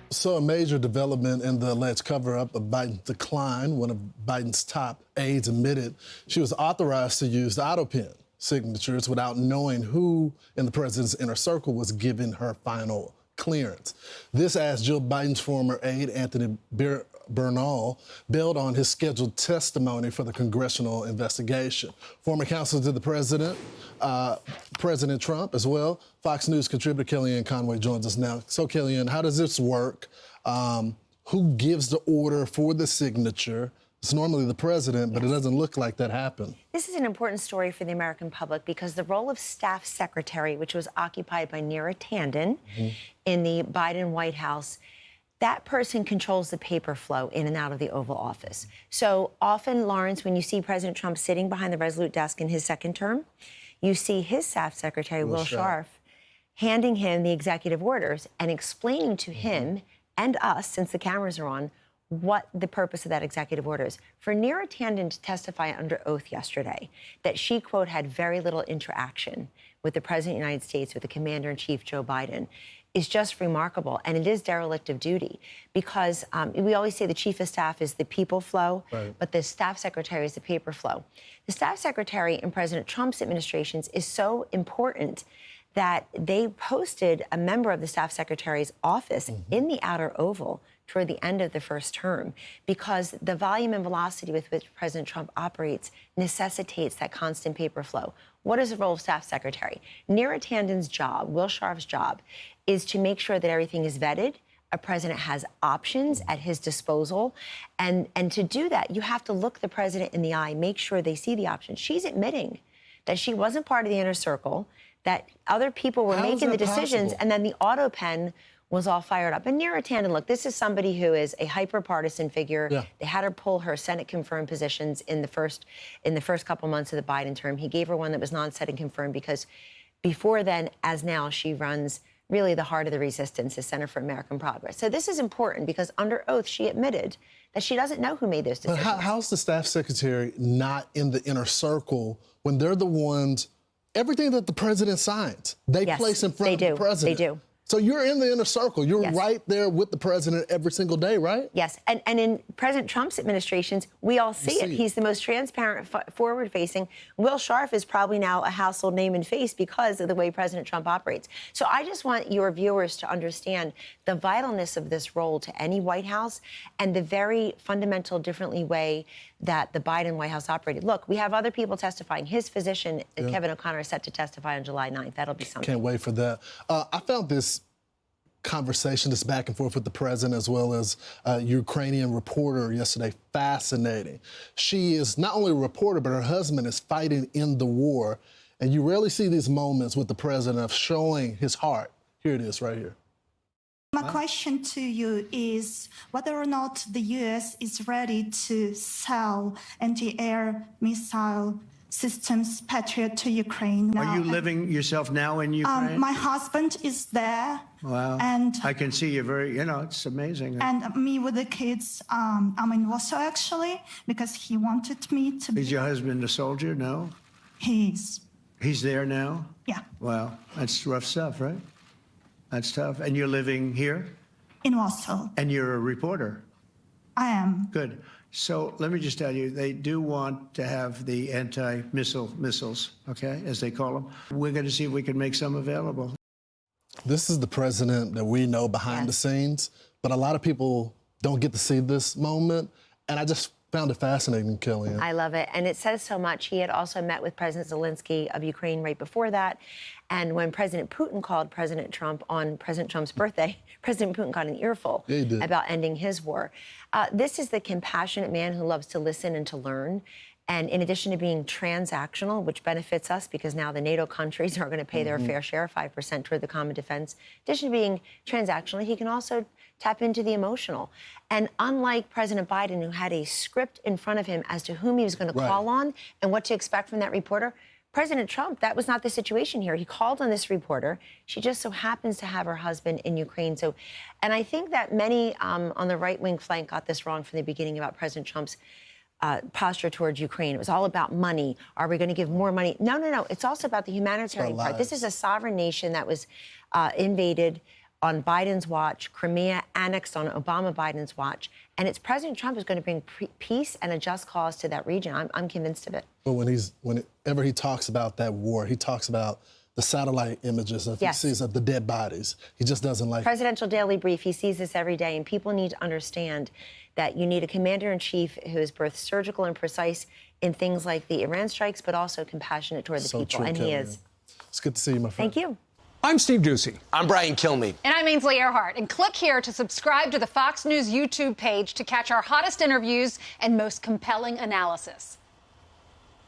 So a major development in the alleged cover-up of Biden's decline. One of Biden's top aides admitted she was authorized to use the auto pen signatures without knowing who in the president's inner circle was giving her final clearance. This, as Jill Biden's former aide, Anthony Bernal, bailed on his scheduled testimony for the congressional investigation. Former counsel to the president, President Trump as well. Fox News contributor Kellyanne Conway joins us now. So Kellyanne, how does this work? Who gives the order for the signature? It's normally the president, but it doesn't look like that happened. This is an important story for the American public because the role of staff secretary, which was occupied by Neera Tanden in the Biden White House, that person controls the paper flow in and out of the Oval Office. So often, Lawrence, when you see President Trump sitting behind the Resolute desk in his second term, you see his staff secretary, Will Scharf, handing him the executive orders and explaining to him and us, since the cameras are on, what the purpose of that executive order is. For Neera Tanden to testify under oath yesterday that she, quote, had very little interaction with the President of the United States, with the Commander-in-Chief, Joe Biden, is just remarkable. And it is derelict of duty because we always say the chief of staff is the people flow, but the staff secretary is the paper flow. The staff secretary in President Trump's administrations is so important that they posted a member of the staff secretary's office in the outer oval toward the end of the first term because the volume and velocity with which President Trump operates necessitates that constant paper flow. What is the role of staff secretary? Neera Tanden's job, Will Scharf's job, is to make sure that everything is vetted. A president has options at his disposal. And to do that, you have to look the president in the eye, make sure they see the options. She's admitting that she wasn't part of the inner circle, that other people were making the decisions, and then the auto pen was all fired up. And Neera Tanden, look, this is somebody who is a hyper-partisan figure. They had her pull her Senate-confirmed positions in the first couple months of the Biden term. He gave her one that was non-Senate confirmed because before then, as now, she runs really the heart of the resistance, the Center for American Progress. So this is important because under oath, she admitted that she doesn't know who made those decisions. But how's the staff secretary not in the inner circle when they're the ones, everything that the president signs, they place in front of the president? They do. So you're in the inner circle. You're right there with the president every single day, right? Yes. And in President Trump's administrations, we all see it. He's the most transparent, forward-facing. Will Scharf is probably now a household name and face because of the way President Trump operates. So I just want your viewers to understand the vitalness of this role to any White House and the very fundamental, differently way that the Biden White House operated. Look, we have other people testifying. His physician, Kevin O'Connor, is set to testify on July 9th. That'll be something. Can't wait for that. I found this conversation, this back and forth with the president as well as a Ukrainian reporter yesterday fascinating. She is not only a reporter, but her husband is fighting in the war. And you rarely see these moments with the president of showing his heart. Here it is right here. My question to you is whether or not the U.S. is ready to sell anti-air missile systems Patriot to Ukraine now. Are you living yourself now in Ukraine? My husband is there. Wow. And I can see you're very, it's amazing. And me with the kids, I'm in Warsaw actually, because he wanted me to be. Is your husband a soldier? No? He's there now? Yeah. Wow. That's rough stuff, right? That's tough. And you're living here? In Warsaw. And you're a reporter? I am. Good. So let me just tell you, they do want to have the missiles, okay, as they call them. We're going to see if we can make some available. This is the president that we know behind the scenes, but a lot of people don't get to see this moment. And I just found it fascinating, Kellyanne. I love it. And it says so much. He had also met with President Zelensky of Ukraine right before that. And when President Putin called President Trump on President Trump's birthday, President Putin got an earful about ending his war. This is the compassionate man who loves to listen and to learn. And in addition to being transactional, which benefits us because now the NATO countries are going to pay their fair share, 5% toward the common defense. In addition to being transactional, he can also tap into the emotional. And unlike President Biden, who had a script in front of him as to whom he was going to call on and what to expect from that reporter, President Trump, that was not the situation here. He called on this reporter. She just so happens to have her husband in Ukraine. So, and I think that many on the right-wing flank got this wrong from the beginning about President Trump's posture towards Ukraine. It was all about money. Are we going to give more money? No. It's also about the humanitarian part. This is a sovereign nation that was invaded on Biden's watch, Crimea annexed on Obama Biden's watch, and it's President Trump who's going to bring peace and a just cause to that region. I'm convinced of it. But whenever he talks about that war, he talks about the satellite images that he sees of the dead bodies. He just doesn't like Presidential Daily Brief, he sees this every day, and people need to understand that you need a commander-in-chief who is both surgical and precise in things like the Iran strikes, but also compassionate toward the people, true, and he is. It's good to see you, my friend. Thank you. I'm Steve Doocy. I'm Brian Kilmeade. And I'm Ainsley Earhart. And click here to subscribe to the Fox News YouTube page to catch our hottest interviews and most compelling analysis.